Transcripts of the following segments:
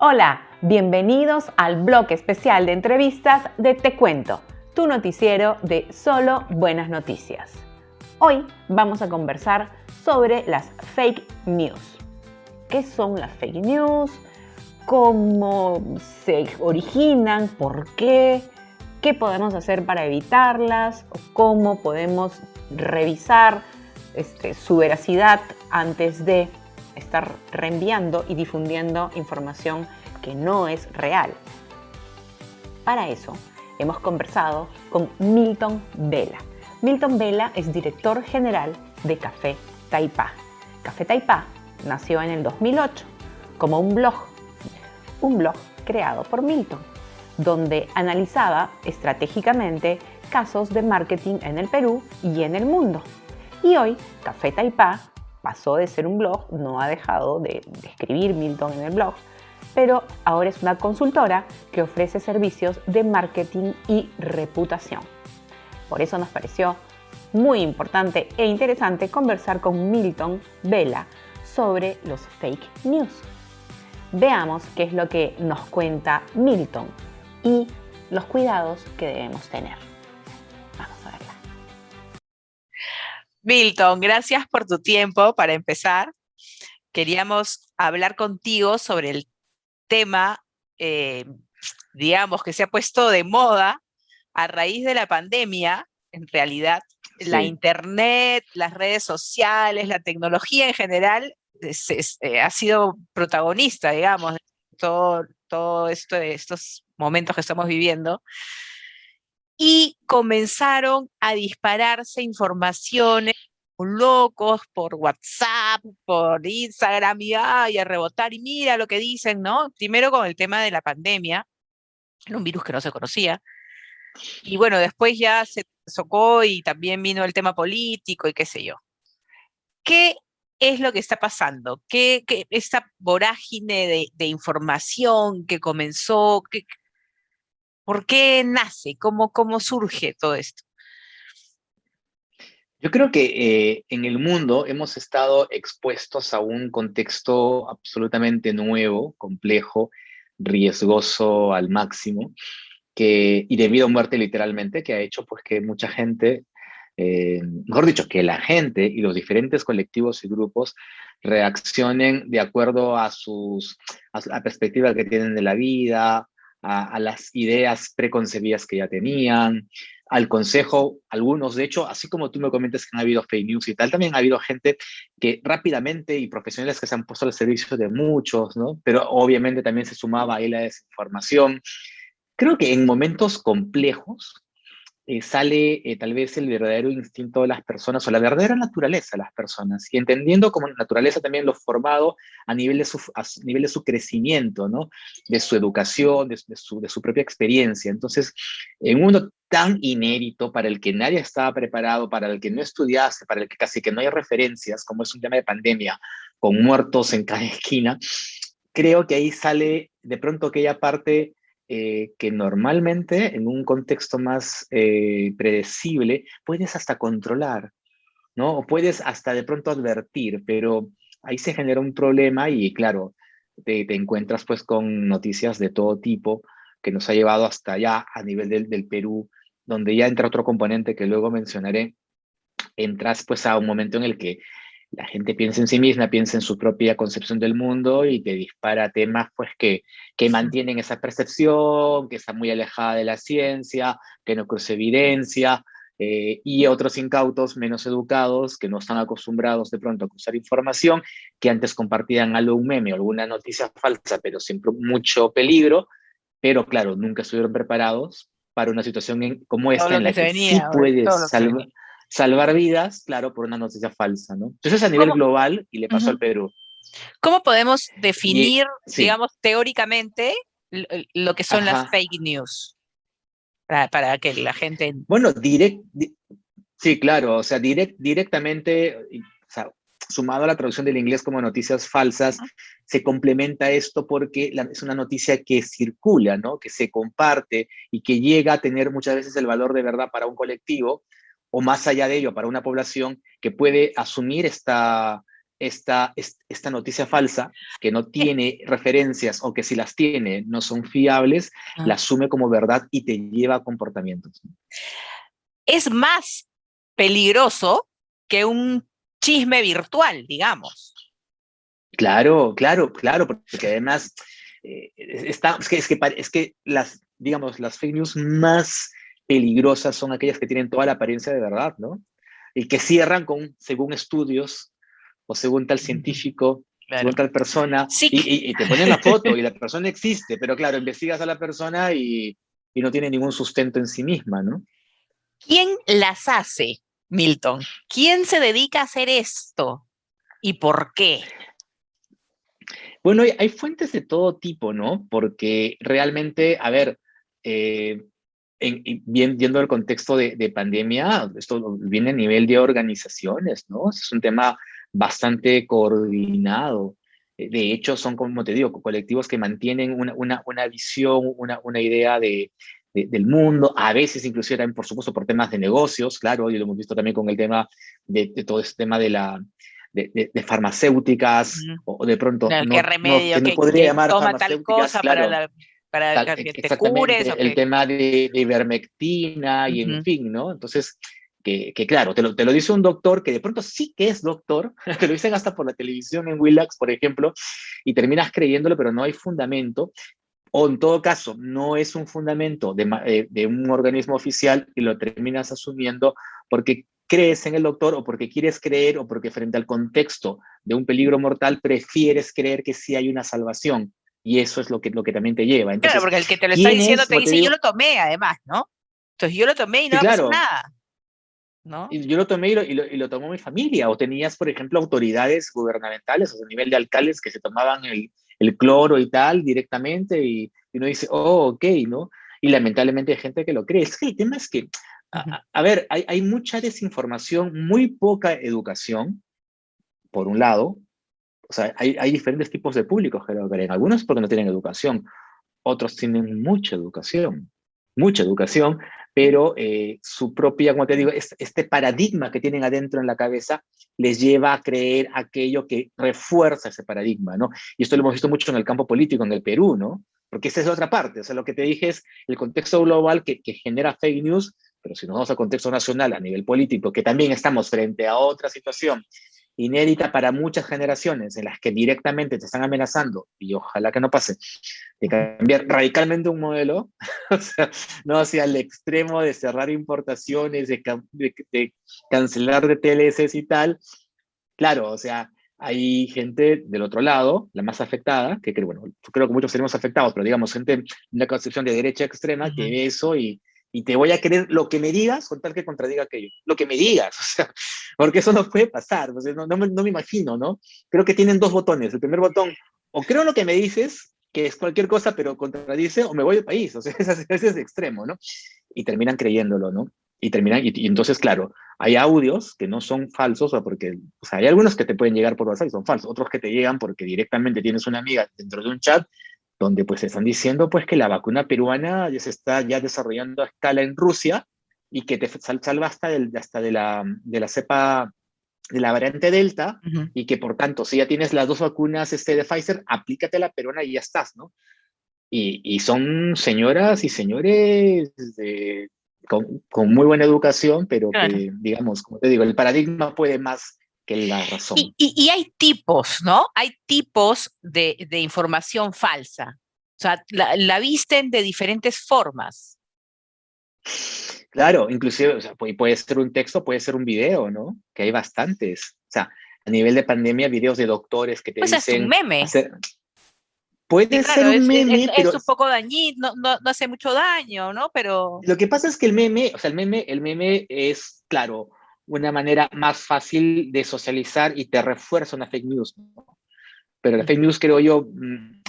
Hola, bienvenidos al blog especial de entrevistas de Te Cuento, tu noticiero de solo buenas noticias. Hoy vamos a conversar sobre las fake news. ¿Qué son las fake news? ¿Cómo se originan? ¿Por qué? ¿Qué podemos hacer para evitarlas? ¿Cómo podemos revisar su veracidad antes de estar reenviando y difundiendo información que no es real? Para eso hemos conversado con Milton Vela. Milton Vela es director general de Café Taipá. Café Taipá nació en el 2008 como un blog creado por Milton, donde analizaba estratégicamente casos de marketing en el Perú y en el mundo. Y hoy Café Taipá pasó de ser un blog, no ha dejado de escribir Milton en el blog, pero ahora es una consultora que ofrece servicios de marketing y reputación. Por eso nos pareció muy importante e interesante conversar con Milton Vela sobre los fake news. Veamos qué es lo que nos cuenta Milton y los cuidados que debemos tener. Vamos a verla. Milton, gracias por tu tiempo. Para empezar, queríamos hablar contigo sobre el tema, digamos, que se ha puesto de moda a raíz de la pandemia. En realidad, la internet, las redes sociales, la tecnología en general ha sido protagonista, digamos, de todo esto, de estos momentos que estamos viviendo. Y comenzaron a dispararse informaciones locos por WhatsApp, por Instagram, y a rebotar, y mira lo que dicen, ¿no? Primero con el tema de la pandemia, era un virus que no se conocía, y bueno, después ya se socó y también vino el tema político y qué sé yo. ¿Qué es lo que está pasando? ¿Qué esta vorágine de información que comenzó? ¿Por qué nace? ¿Cómo surge todo esto? Yo creo que en el mundo hemos estado expuestos a un contexto absolutamente nuevo, complejo, riesgoso al máximo, y debido a muerte literalmente, que ha hecho pues que mucha gente, mejor dicho, que la gente y los diferentes colectivos y grupos reaccionen de acuerdo a la perspectiva que tienen de la vida, a las ideas preconcebidas que ya tenían, al consejo, algunos, de hecho, así como tú me comentas que han habido fake news y tal, también ha habido gente que rápidamente y profesionales que se han puesto al servicio de muchos, ¿no? Pero obviamente también se sumaba ahí la desinformación. Creo que en momentos complejos sale tal vez el verdadero instinto de las personas o la verdadera naturaleza de las personas, y entendiendo como naturaleza también lo formado a nivel de su crecimiento, ¿no? De su educación, de su propia experiencia. Entonces, en un mundo tan inédito para el que nadie estaba preparado, para el que no estudiaste, para el que casi que no hay referencias, como es un tema de pandemia, con muertos en cada esquina, creo que ahí sale de pronto aquella parte que normalmente en un contexto más predecible puedes hasta controlar, ¿no? O puedes hasta de pronto advertir, pero ahí se genera un problema y claro, te encuentras pues con noticias de todo tipo que nos ha llevado hasta allá a nivel del Perú, donde ya entra otro componente que luego mencionaré. Entras pues a un momento en el que la gente piensa en sí misma, piensa en su propia concepción del mundo y te dispara temas pues que mantienen esa percepción, que está muy alejada de la ciencia, que no cruza evidencia, y otros incautos menos educados que no están acostumbrados de pronto a cruzar información, que antes compartían algo, un meme o alguna noticia falsa, pero siempre mucho peligro, pero claro, nunca estuvieron preparados para una situación como Todo esta lo en que la se que sí venía, todo lo puedes que se venía. salvar vidas, claro, por una noticia falsa, ¿no? Entonces a nivel ¿Cómo, global, y le pasó al uh-huh. Perú. ¿Cómo podemos Y definir, sí, digamos, teóricamente lo que son las ajá. fake news? Para que la gente... Bueno, sí, claro, o sea, directamente, o sea, sumado a la traducción del inglés como noticias falsas, se complementa esto porque es una noticia que circula, ¿no? Que se comparte y que llega a tener muchas veces el valor de verdad para un colectivo o más allá de ello, para una población que puede asumir esta noticia falsa que no tiene referencias o que si las tiene no son fiables, la asume como verdad y te lleva a comportamientos. Es más peligroso que un chisme virtual, digamos. Claro, claro, claro, porque además es que las, digamos, las fake news más peligrosas son aquellas que tienen toda la apariencia de verdad, ¿no? Y que cierran con, según estudios, o según tal científico, Claro. según tal persona, Sí. y te ponen la foto y la persona existe, pero claro, investigas a la persona y no tiene ningún sustento en sí misma, ¿no? ¿Quién las hace, Milton? ¿Quién se dedica a hacer esto? ¿Y por qué? Bueno, hay fuentes de todo tipo, ¿no? Porque realmente, a ver, viendo el contexto de pandemia, esto viene a nivel de organizaciones, ¿no? Es un tema bastante coordinado. De hecho, son, como te digo, colectivos que mantienen una visión, una idea del mundo, a veces inclusive también, por supuesto, por temas de negocios, claro, y lo hemos visto también con el tema de todo este tema de farmacéuticas, o de pronto, Claro, ¿qué remedio? que no Que podría llamar toma tal farmacéuticas, cosa claro, para que te cures? exactamente, el tema de ivermectina y en fin, ¿no? Entonces, que claro, te lo dice un doctor que de pronto sí que es doctor, te lo dicen hasta por la televisión en Willax, por ejemplo, y terminas creyéndolo, pero no hay fundamento, o en todo caso, no es un fundamento de un organismo oficial y lo terminas asumiendo porque crees en el doctor o porque quieres creer o porque frente al contexto de un peligro mortal prefieres creer que sí hay una salvación. Y eso es lo que también te lleva. Claro, Entonces, porque el que te lo está ¿quién diciendo es? te Como te dice, yo digo, lo tomé además, ¿no? Entonces yo lo tomé y no sí, va a pasar claro, nada, ¿no? y yo lo tomé y lo tomó mi familia. O tenías, por ejemplo, autoridades gubernamentales, o sea, a nivel de alcaldes que se tomaban el cloro y tal directamente y uno dice, oh, ok, ¿no? Y lamentablemente hay gente que lo cree. Es que el tema es que, a ver, hay mucha desinformación, muy poca educación, por un lado. O sea, hay diferentes tipos de públicos que lo creen. Algunos porque no tienen educación, otros tienen mucha educación, pero su propia, como te digo, este paradigma que tienen adentro en la cabeza les lleva a creer aquello que refuerza ese paradigma, ¿no? Y esto lo hemos visto mucho en el campo político en el Perú, ¿no? Porque esa es la otra parte, o sea, lo que te dije es el contexto global que genera fake news, pero si nos vamos al contexto nacional, a nivel político, que también estamos frente a otra situación inédita para muchas generaciones, en las que directamente te están amenazando, y ojalá que no pase, de cambiar radicalmente un modelo, o sea, no hacia el extremo de cerrar importaciones, de cancelar de TLCs y tal. Claro, o sea, hay gente del otro lado, la más afectada, que bueno, creo que muchos seremos afectados, pero digamos, gente de una concepción de derecha extrema que ve eso y te voy a creer lo que me digas con tal que contradiga aquello. Lo que me digas, o sea, porque eso no puede pasar, o sea, no me imagino, ¿no? Creo que tienen dos botones. El primer botón, o creo lo que me dices, que es cualquier cosa, pero contradice, o me voy del país, o sea, ese es extremo, ¿no? Y terminan creyéndolo, ¿no? Y entonces, claro, hay audios que no son falsos, o sea, hay algunos que te pueden llegar por WhatsApp y son falsos, otros que te llegan porque directamente tienes una amiga dentro de un chat donde pues están diciendo pues que la vacuna peruana ya se está ya desarrollando a escala en Rusia y que te salva hasta de la cepa, de la variante Delta, y que por tanto, si ya tienes las dos vacunas de Pfizer, aplícate la peruana y ya estás, ¿no? Y son señoras y señores con muy buena educación, pero Claro. que, digamos, como te digo, el paradigma puede más que la razón. Y hay tipos, ¿no? Hay tipos de información falsa. O sea, la visten de diferentes formas. Claro, inclusive, o sea, puede ser un texto, puede ser un video, ¿no? Que hay bastantes. O sea, a nivel de pandemia, videos de doctores que te Pues es un dicen meme. Sí, puede ser claro, un meme, es pero un poco dañino, no hace mucho daño, ¿no? Pero lo que pasa es que el meme es, claro, una manera más fácil de socializar y te refuerza una fake news, ¿no? Pero la fake news, creo yo,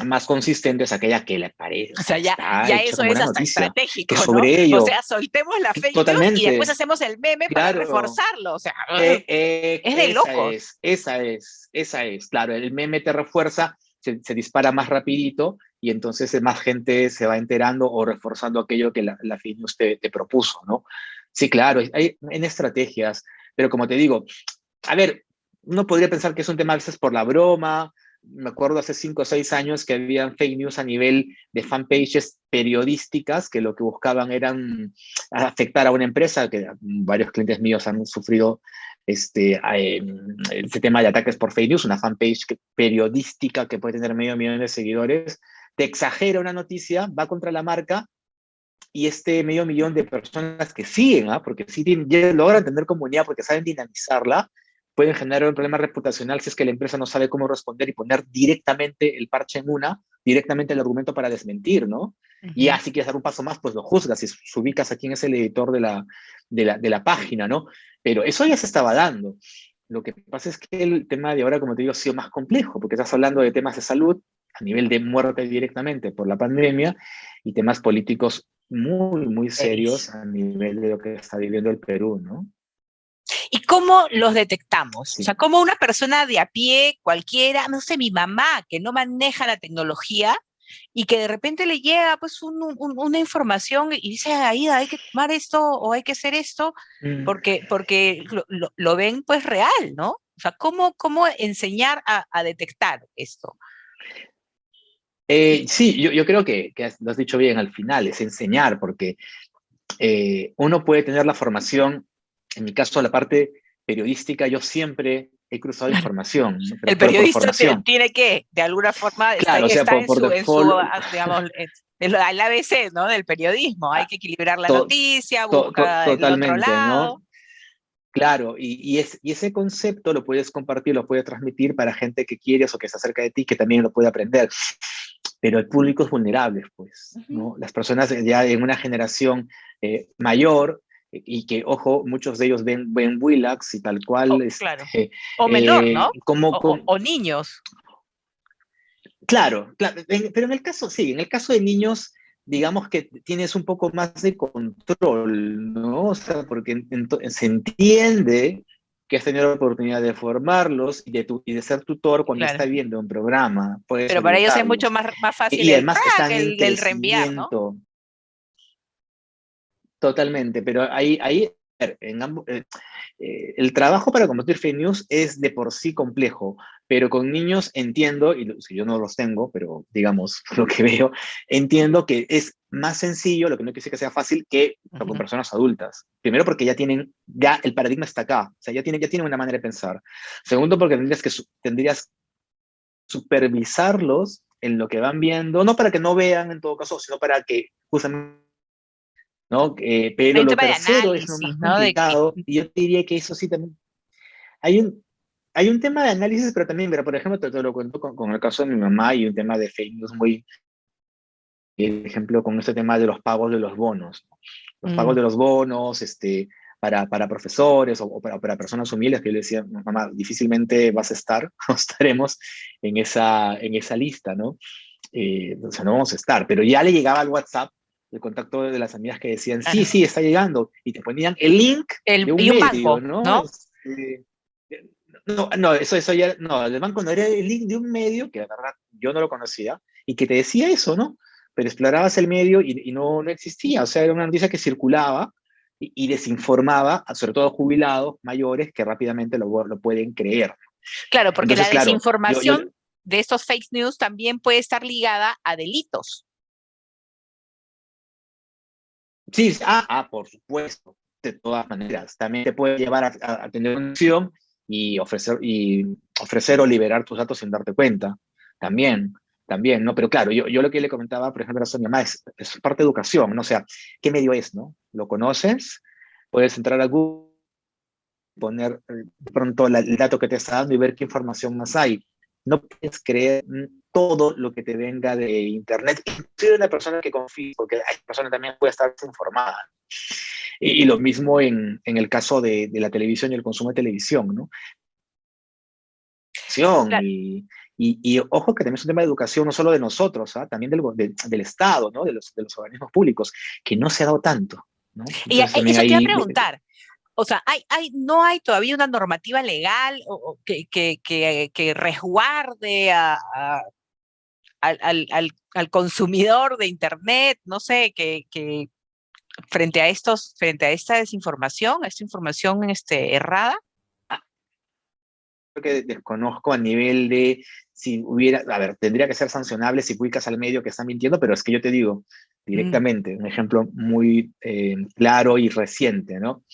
más consistente es aquella que le parece, o o sea, sea, está ya hecha eso como es una hasta noticia, que estratégico, ¿no? sobre O ello, sea, soltemos la fake news y después totalmente, hacemos el meme para claro, reforzarlo. O sea, es de locos. esa es, claro, el meme te refuerza, se dispara más rapidito y entonces más gente se va enterando o reforzando aquello que la fake news te propuso, ¿no? Sí, claro, hay en estrategias, pero como te digo, a ver, uno podría pensar que es un tema a veces por la broma. Me acuerdo hace 5 o 6 años que había fake news a nivel de fanpages periodísticas que lo que buscaban eran afectar a una empresa, que varios clientes míos han sufrido este tema de ataques por fake news, una fanpage periodística que puede tener medio millón de seguidores, te exagera una noticia, va contra la marca, y este medio millón de personas que siguen, porque sí ya logran tener comunidad porque saben dinamizarla, pueden generar un problema reputacional si es que la empresa no sabe cómo responder y poner directamente el parche en una, directamente el argumento para desmentir, ¿no? Y ya, si quieres dar un paso más, pues lo juzgas y ubicas a quién es el editor de la página, ¿no? Pero eso ya se estaba dando. Lo que pasa es que el tema de ahora, como te digo, ha sido más complejo, porque estás hablando de temas de salud a nivel de muerte directamente por la pandemia y temas políticos muy, muy serios a nivel de lo que está viviendo el Perú, ¿no? ¿Y cómo los detectamos? Sí. O sea, ¿cómo una persona de a pie, cualquiera, no sé, mi mamá, que no maneja la tecnología y que de repente le llega pues una información y dice, Aida, hay que tomar esto o hay que hacer esto, porque lo ven pues real, ¿no? O sea, ¿cómo enseñar a detectar esto? Sí, yo creo que lo has dicho bien al final, es enseñar, porque uno puede tener la formación, en mi caso la parte periodística, yo siempre he cruzado información, ¿no? El pero por periodista formación. tiene que, de alguna forma, Claro, o sea, está por default, digamos, el ABC, ¿no? Del periodismo. Hay que equilibrar la noticia, busca el otro totalmente, lado. ¿no? Claro, y ese concepto lo puedes compartir, lo puedes transmitir para gente que quieres o que está cerca de ti, que también lo puede aprender. Pero el público es vulnerable, pues, ¿no? Las personas ya en una generación mayor, y que, ojo, muchos de ellos ven Willax y tal cual, Claro. O menor, ¿no? como, O niños. claro, pero en el caso, sí, en el caso de niños, digamos que tienes un poco más de control, ¿no? O sea, porque se entiende que has tenido la oportunidad de formarlos y de ser tutor cuando Claro. está viendo un programa, puedes Pero para ellos es mucho orientarlos. más fácil Y además están en el reenviar, ¿no? crecimiento, totalmente, pero ahí el trabajo para combatir fake news es de por sí complejo, pero con niños entiendo, y si yo no los tengo, pero digamos lo que veo, entiendo que es más sencillo, lo que no quiere decir que sea fácil, que con personas adultas. Primero porque ya el paradigma está acá, o sea, ya tienen una manera de pensar. Segundo porque tendrías supervisarlos en lo que van viendo, no para que no vean en todo caso, sino para que justamente, ¿no? Hay Pero un lo tema de tercero es lo análisis, más ¿no? complicado, y yo diría que eso sí también. Hay un tema de análisis, pero también, mira, por ejemplo, te lo cuento con el caso de mi mamá y un tema de fake news muy, por ejemplo, con este tema de los pagos de los bonos. Los pagos de los bonos, para profesores o para personas humildes, que yo le decía, mamá, difícilmente vas a estar, no estaremos en esa lista, ¿no? O sea, no vamos a estar, pero ya le llegaba al WhatsApp el contacto de las amigas que decían, sí, Claro. sí, está llegando, y te ponían el link de un Y un medio, banco, ¿no? ¿no? No, eso ya, no, el banco no era el link de un medio, que la verdad yo no lo conocía, y que te decía eso, ¿no? Pero explorabas el medio y no existía, o sea, era una noticia que circulaba y desinformaba, sobre todo jubilados mayores que rápidamente lo pueden creer. Claro, porque la Entonces, claro, desinformación de estos fake news también puede estar ligada a delitos. sí, por supuesto, de todas maneras. También te puede llevar a tener una acción y ofrecer o liberar tus datos sin darte cuenta. También, también, ¿no? Pero claro, yo lo que le comentaba, por ejemplo, a mi mamá es parte de educación, ¿no? O sea, ¿qué medio es, no? ¿Lo conoces? Puedes entrar a Google, poner de pronto el dato que te está dando y ver qué información más hay. No puedes creer todo lo que te venga de Internet, inclusive una persona que confía, porque hay personas también puede estar desinformada. Y lo mismo en el caso de la televisión y el consumo de televisión, ¿no? Claro. Y ojo que también es un tema de educación, no solo de nosotros, también del Estado, ¿no? De los organismos públicos, que no se ha dado tanto, ¿no? Y Entonces también eso te iba a ahí. preguntar. O sea, no hay todavía una normativa legal que resguarde al consumidor de Internet, no sé, que frente a esta desinformación, a esta información errada. que desconozco a nivel de si hubiera, a ver, tendría que ser sancionable si publicas al medio que está mintiendo, pero es que yo te digo directamente, un ejemplo muy claro y reciente, ¿no?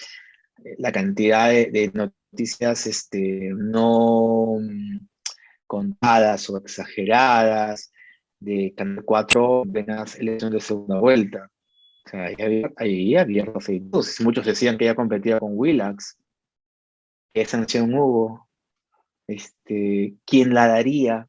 La cantidad de noticias no contadas o exageradas de Canal 4 en las elecciones de segunda vuelta. O sea, ahí había fake news. Muchos decían que ella competía con Willax. ¿Qué sanción hubo? ¿Quién la daría?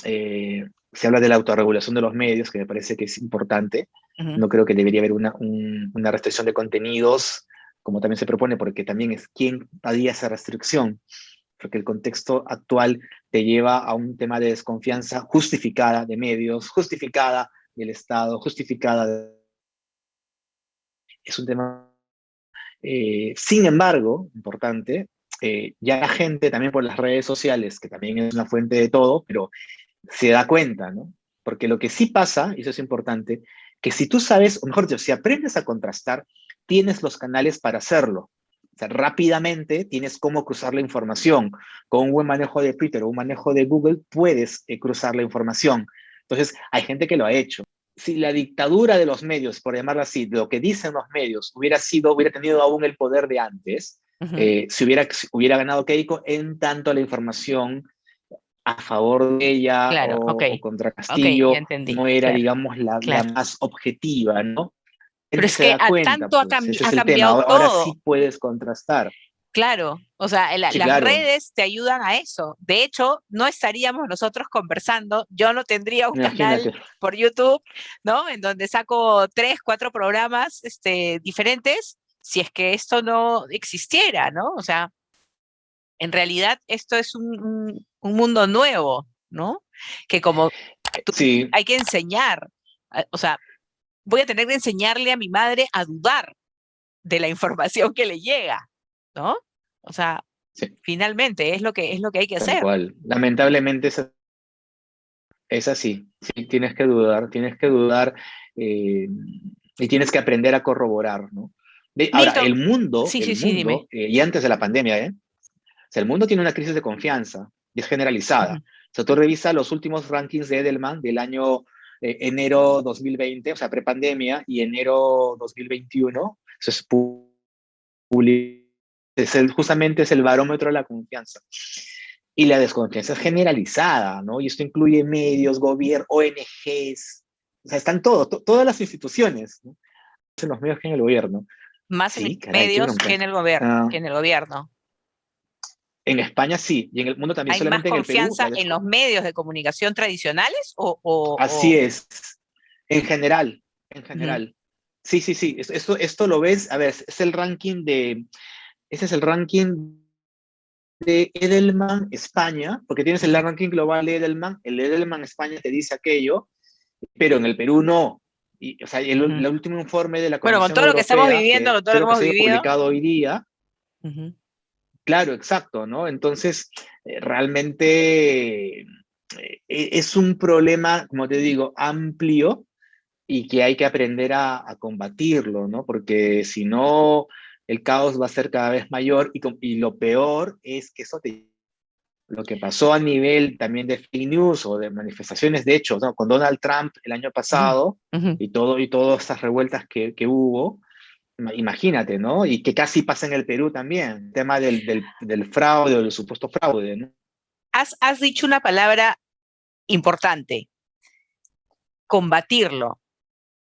Se habla de la autorregulación de los medios, que me parece que es importante. Ujú. No creo que debería haber una restricción de contenidos, como también se propone, porque también es quién haría esa restricción, porque el contexto actual te lleva a un tema de desconfianza justificada de medios, justificada del Estado, justificada. Es un tema, sin embargo, importante, ya la gente también por las redes sociales, que también es una fuente de todo, pero se da cuenta, ¿no? Porque lo que sí pasa, y eso es importante, que si tú sabes, o mejor dicho, si aprendes a contrastar, tienes los canales para hacerlo. O sea, rápidamente tienes cómo cruzar la información. Con un buen manejo de Twitter o un manejo de Google, puedes cruzar la información. Entonces, hay gente que lo ha hecho. Si la dictadura de los medios, por llamarlo así, de lo que dicen los medios, hubiera tenido aún el poder de antes, Ujú. hubiera ganado Keiko en tanto la información a favor de ella Claro, o contra ok, ya Castillo entendí, no era, claro, digamos, la claro. más objetiva, ¿no? La Pero gente es se que da cuenta, tanto pues, ese ha es el tema. cambiado Ahora todo. sí puedes contrastar. Claro, o sea, Sí, las claro. redes te ayudan a eso. De hecho, no estaríamos nosotros conversando. Yo no tendría un canal Imagínate. por YouTube, ¿no? En donde saco 3, 4 programas, diferentes, si es que esto no existiera, ¿no? O sea, en realidad esto es un mundo nuevo, ¿no? Que como tú dices, Sí, hay que enseñar. O sea, voy a tener que enseñarle a mi madre a dudar de la información que le llega, ¿no? O sea, sí, finalmente es lo que hay que tal hacer. cual. Lamentablemente es así. Sí, tienes que dudar eh, y tienes que aprender a corroborar, ¿no? Ahora, Milton, sí, sí, el sí, dime. mundo, y antes de la pandemia, ¿eh? O sea, el mundo tiene una crisis de confianza y es generalizada. Ujú, O sea, tú revisas los últimos rankings de Edelman del año enero 2020, o sea, prepandemia, y enero 2021. Eso es justamente es el barómetro de la confianza. Y la desconfianza es generalizada, ¿no? Y esto incluye medios, gobierno, ONGs, o sea, están todas las instituciones, ¿no? En los medios que en el gobierno. más en los Sí, caray, qué medios que bronca. en el gobierno, Ah, que en el gobierno. en España sí, y en el mundo también, ¿Hay más solamente en el Perú, confianza en los medios de comunicación tradicionales así es, en general, en Ujú, general. Sí, sí, sí, esto lo ves, a ver, es el ranking ese es el ranking de Edelman España, porque tienes el ujú, ranking global de Edelman, el Edelman España te dice aquello, pero en el Perú no. Y, o sea, ujú? el último informe de la Bueno, con Comisión todo lo que estamos Europea, viviendo, que con todo lo que creo que hemos se ha vivido. publicado hoy día, Ujú. claro, exacto, ¿no? Entonces, realmente es un problema, como te digo, amplio y que hay que aprender a combatirlo, ¿no? Porque si no, el caos va a ser cada vez mayor y lo peor es que lo que pasó a nivel también de fake news o de manifestaciones, de hecho, ¿no? Con Donald Trump el año Ujú, pasado ujú. y todas estas revueltas que hubo, imagínate, ¿no? Y que casi pasa en el Perú también, el tema del fraude o del supuesto fraude, ¿no? Has dicho una palabra importante, combatirlo.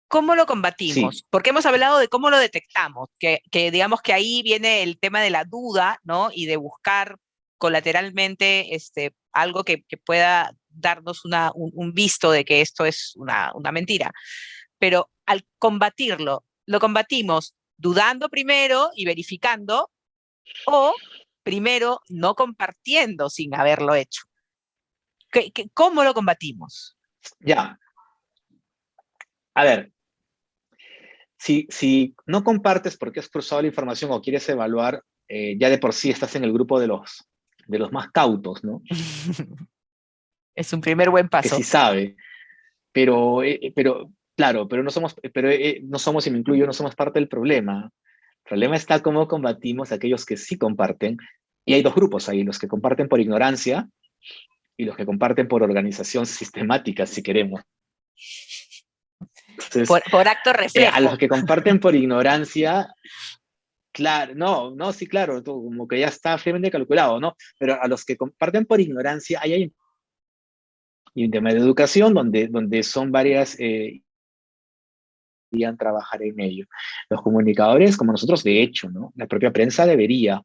¿Cómo lo Sí, combatimos? Porque hemos hablado de cómo lo detectamos, que digamos que ahí viene el tema de la duda, ¿no? Y de buscar colateralmente algo que pueda darnos un visto de que esto es una mentira. Pero al combatirlo, lo combatimos dudando primero y verificando, o primero no compartiendo sin haberlo hecho. ¿Cómo lo combatimos? ya. A ver, si no compartes porque has cruzado la información o quieres evaluar, ya de por sí estás en el grupo de los más cautos, ¿no? Es un primer buen Que sí paso. sabe, pero claro, no somos, y me incluyo, no somos parte del problema. El problema está cómo combatimos a aquellos que sí comparten Y hay dos grupos ahí, los que comparten por ignorancia y los que comparten por organización sistemática, si queremos. Entonces, Por acto a los reflejo. que comparten por ignorancia, claro, no, sí, claro, como que ya está fríamente calculado, ¿no? Pero a los que comparten por ignorancia, ahí hay un tema de educación donde son varias, deberían trabajar en ello. Los comunicadores, como nosotros, de hecho, ¿no? La propia prensa debería,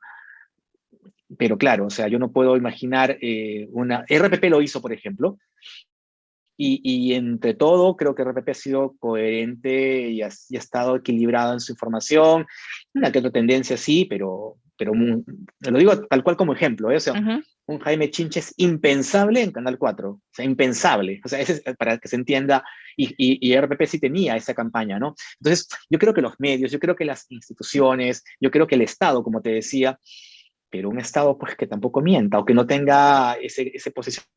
pero claro, o sea, yo no puedo imaginar una... RPP lo hizo, por ejemplo, y entre todo, creo que RPP ha sido coherente y ha estado equilibrado en su información. Una que otra tendencia sí, pero lo digo tal cual como ejemplo, ¿eh? O sea, Ujú. un Jaime Chinches impensable en Canal 4, o sea, impensable. O sea, ese es para que se entienda, y RPP sí tenía esa campaña, ¿no? Entonces, yo creo que los medios, yo creo que las instituciones, yo creo que el Estado, como te decía, pero un Estado pues que tampoco mienta o que no tenga ese posicionamiento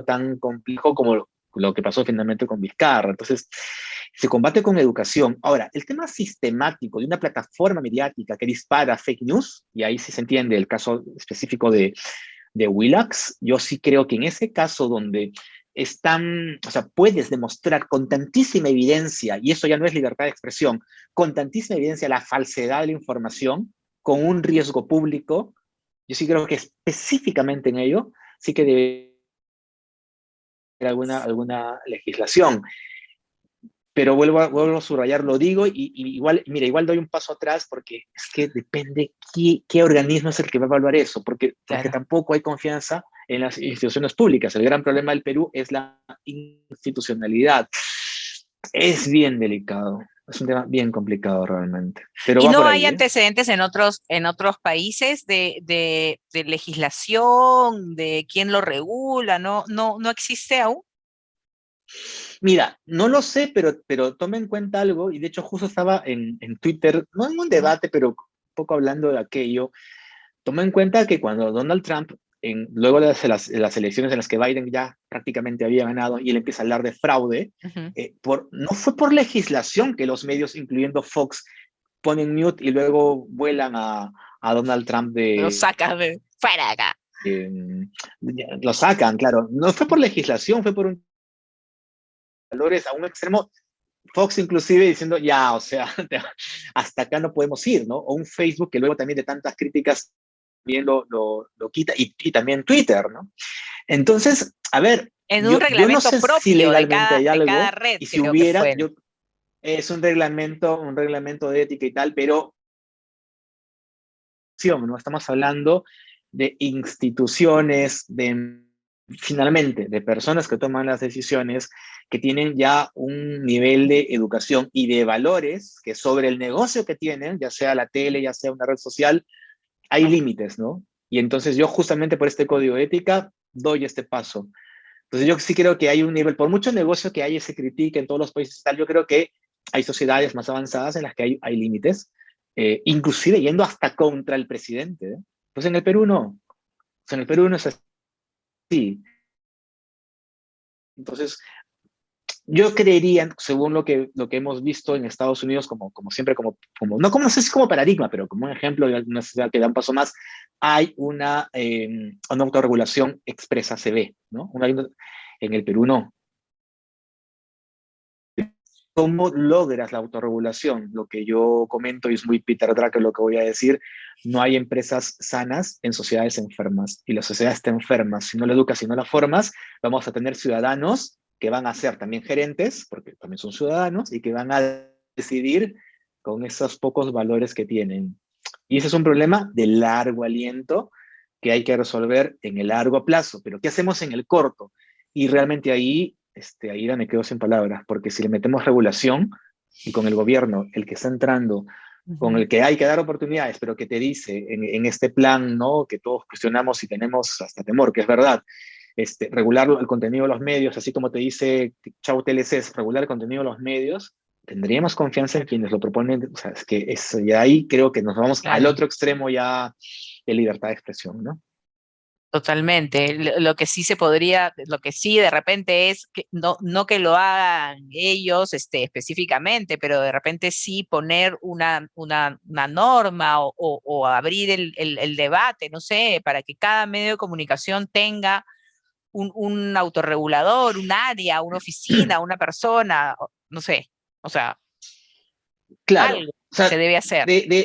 tan complejo como lo que pasó finalmente con Vizcarra. Entonces, se combate con educación. Ahora, el tema sistemático de una plataforma mediática que dispara fake news, y ahí sí se entiende el caso específico de Willax, yo sí creo que en ese caso donde están, o sea, puedes demostrar con tantísima evidencia, y eso ya no es libertad de expresión, con tantísima evidencia la falsedad de la información, con un riesgo público, yo sí creo que específicamente en ello, sí que debe alguna legislación. Pero vuelvo a subrayar, lo digo, y igual, mira, igual doy un paso atrás porque es que depende qué organismo es el que va a evaluar eso, porque Claro. tampoco hay confianza en las instituciones públicas. El gran problema del Perú es la institucionalidad. Es bien delicado, es un tema bien complicado realmente, pero ¿Y va no por hay ahí, ¿eh? antecedentes en otros países de legislación, de quién lo regula? ¿No existe aún? Mira, no lo sé, pero toma en cuenta algo, y de hecho justo estaba en Twitter, no en un debate, pero un poco hablando de aquello. Toma en cuenta que cuando Donald Trump, luego de las elecciones en las que Biden ya prácticamente había ganado y él empieza a hablar de fraude, Ujú. no fue por legislación que los medios, incluyendo Fox, ponen mute y luego vuelan a Donald Trump Lo sacas de fuera de acá. lo sacan, claro. No fue por legislación, fue por valores a un extremo. Fox inclusive diciendo, ya, o sea, hasta acá no podemos ir, ¿no? O un Facebook que luego también de tantas críticas también lo quita, y también Twitter, ¿no? Entonces, a ver, En un yo no reglamento sé si propio legalmente hay de cada algo, red, y si creo que hubiera, fue. es un reglamento de ética y tal, pero ¿no? Estamos hablando de instituciones, finalmente, de personas que toman las decisiones, que tienen ya un nivel de educación y de valores que sobre el negocio que tienen, ya sea la tele, ya sea una red social, hay límites, ¿no? Y entonces yo justamente por este código de ética doy este paso. Entonces yo sí creo que hay un nivel, por mucho negocio que hay y se critique en todos los países y tal, yo creo que hay sociedades más avanzadas en las que hay límites, inclusive yendo hasta contra el presidente, ¿eh? Pues en el Perú no. O sea, en el Perú no es así. Entonces, yo creería, según lo que hemos visto en Estados Unidos, como siempre, no sé si como paradigma, pero como un ejemplo de una sociedad que da un paso más, hay una autorregulación expresa, se ve, ¿no? En el Perú no. ¿Cómo logras la autorregulación? Lo que yo comento, y es muy Peter Drucker lo que voy a decir, no hay empresas sanas en sociedades enfermas. Y la sociedad está enferma. Si no la educas, si no la formas, vamos a tener ciudadanos que van a ser también gerentes, porque también son ciudadanos, y que van a decidir con esos pocos valores que tienen. Y ese es un problema de largo aliento que hay que resolver en el largo plazo. Pero ¿qué hacemos en el corto? Y realmente ahí me quedo sin palabras, porque si le metemos regulación y con el gobierno, el que está entrando, con Ujú. el que hay que dar oportunidades, pero que te dice en este plan, ¿no? Que todos cuestionamos y tenemos hasta temor, que es verdad, regular el contenido de los medios, así como te dice Chau TLC, regular el contenido de los medios, tendríamos confianza en quienes lo proponen. O sea, es que y ahí creo que nos vamos al Claro. otro extremo ya de libertad de expresión, ¿no? Totalmente. Lo que sí lo que sí de repente es que no que lo hagan ellos específicamente, pero de repente sí poner una norma o abrir el debate, no sé, para que cada medio de comunicación tenga un autorregulador, un área, una oficina, una persona, no sé, o sea, Claro, algo o sea, se debe hacer.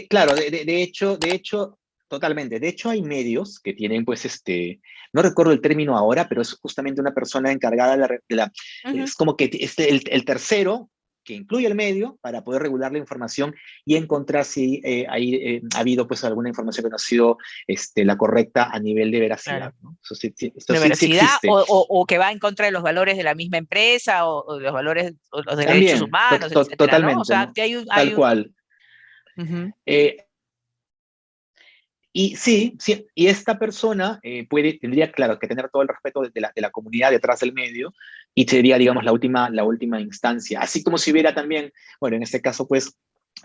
claro, de hecho, totalmente. De hecho, hay medios que tienen, pues, no recuerdo el término ahora, pero es justamente una persona encargada Ujú. es como que el tercero que incluye el medio para poder regular la información y encontrar si ha habido, pues, alguna información que no ha sido la correcta a nivel de veracidad, Claro. ¿no? Esto De sí veracidad existe. o que va en contra de los valores de la misma empresa o de los valores o los derechos También, humanos, etcétera, ¿no? O totalmente, sea, ¿no? que Tal cual. Ujú, Eh, Y sí, sí, y esta persona tendría, claro, que tener todo el respeto de la comunidad detrás del medio y sería, digamos, la última instancia. Así como si hubiera también, bueno, en este caso, pues,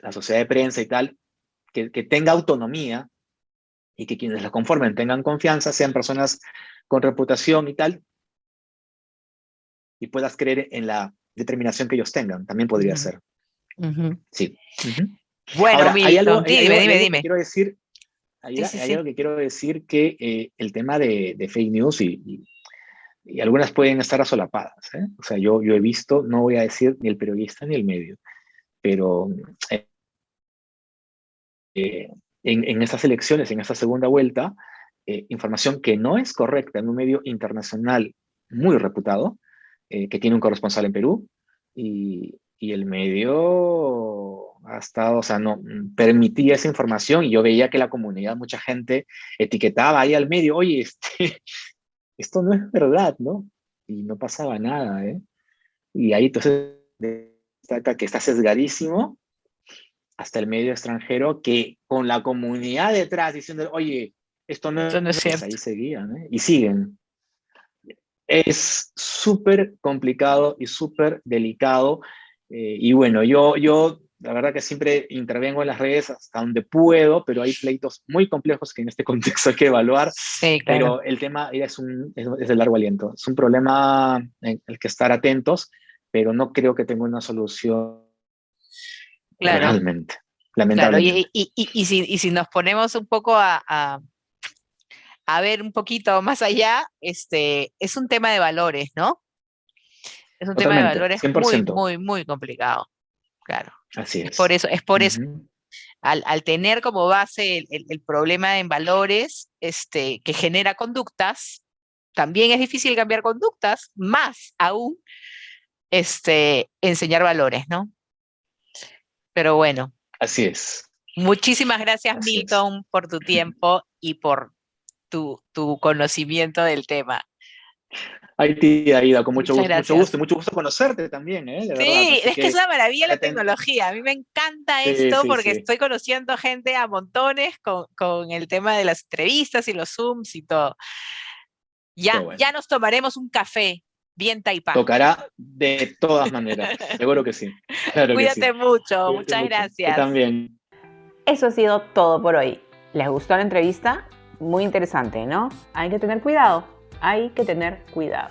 la sociedad de prensa y tal, que tenga autonomía y que quienes la conformen tengan confianza, sean personas con reputación y tal, y puedas creer en la determinación que ellos tengan. También podría ujú, ser. ujú. Sí. Ujú. Bueno, Ahora, hay algo, Milton, hay, hay algo, hay dime, algo que dime. quiero decir. Sí, sí, Hay sí. algo que quiero decir que el tema de fake news y algunas pueden estar asolapadas, ¿eh? O sea, yo he visto, no voy a decir ni el periodista ni el medio, pero eh, en estas elecciones, en esta segunda vuelta, información que no es correcta en un medio internacional muy reputado, que tiene un corresponsal en Perú, y el medio ha estado, o sea, no permitía esa información y yo veía que la comunidad, mucha gente etiquetaba ahí al medio, oye, esto no es verdad, ¿no? Y no pasaba nada, ¿eh? Y ahí entonces destaca que está sesgadísimo hasta el medio extranjero que con la comunidad detrás diciendo, oye, esto Eso no, no es pues cierto. ahí seguían, ¿eh? Y siguen. Es súper complicado y súper delicado. Y bueno, yo la verdad que siempre intervengo en las redes hasta donde puedo, pero hay pleitos muy complejos que en este contexto hay que evaluar. Sí, claro. Pero el tema es de largo aliento. Es un problema en el que estar atentos, pero no creo que tenga una solución Claro, realmente, claro. lamentablemente. Y si nos ponemos un poco a ver un poquito más allá, es un tema de valores, ¿no? Es un tema de Totalmente, valores muy, 100%. muy, muy complicado. Claro. Así es. Es por eso, Ujú. al tener como base el problema en valores, que genera conductas, también es difícil cambiar conductas, más aún, enseñar valores, ¿no? Pero bueno, Así es. muchísimas gracias, Así es. Milton, por tu tiempo y por tu conocimiento del tema. Ahí tía Aida, con Muchas mucho gracias. gusto conocerte también, ¿eh? De verdad. Sí, Así es que es que, una maravilla la aten- tecnología. A mí me encanta sí, esto sí, porque sí. estoy conociendo gente a montones con el tema de las entrevistas y los Zooms y todo. Qué Ya bueno. nos tomaremos un café bien taipá. Tocará de todas maneras. Seguro que sí. Claro que sí. Cuídate mucho. Cuídate Muchas mucho. Tú gracias. también. Eso ha sido todo por hoy. ¿Les gustó la entrevista? Muy interesante, ¿no? Hay que tener cuidado, hay que tener cuidado,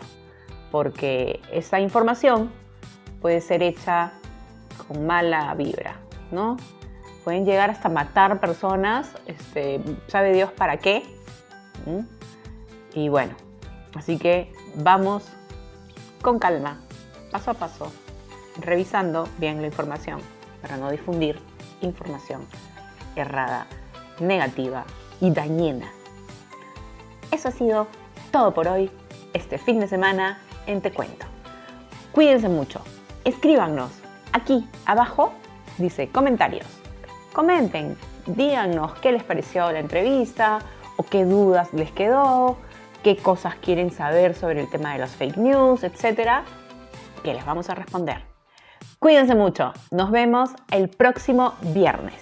porque esa información puede ser hecha con mala vibra, ¿no? Pueden llegar hasta matar personas, sabe Dios para qué. ¿Mm? Y bueno, así que vamos con calma, paso a paso, revisando bien la información para no difundir información errada, negativa y dañina. Eso ha sido todo por hoy, este fin de semana en Te Cuento. Cuídense mucho, escríbanos, aquí abajo dice comentarios. Comenten, díganos qué les pareció la entrevista o qué dudas les quedó, qué cosas quieren saber sobre el tema de los fake news, etcétera, que les vamos a responder. Cuídense mucho, nos vemos el próximo viernes.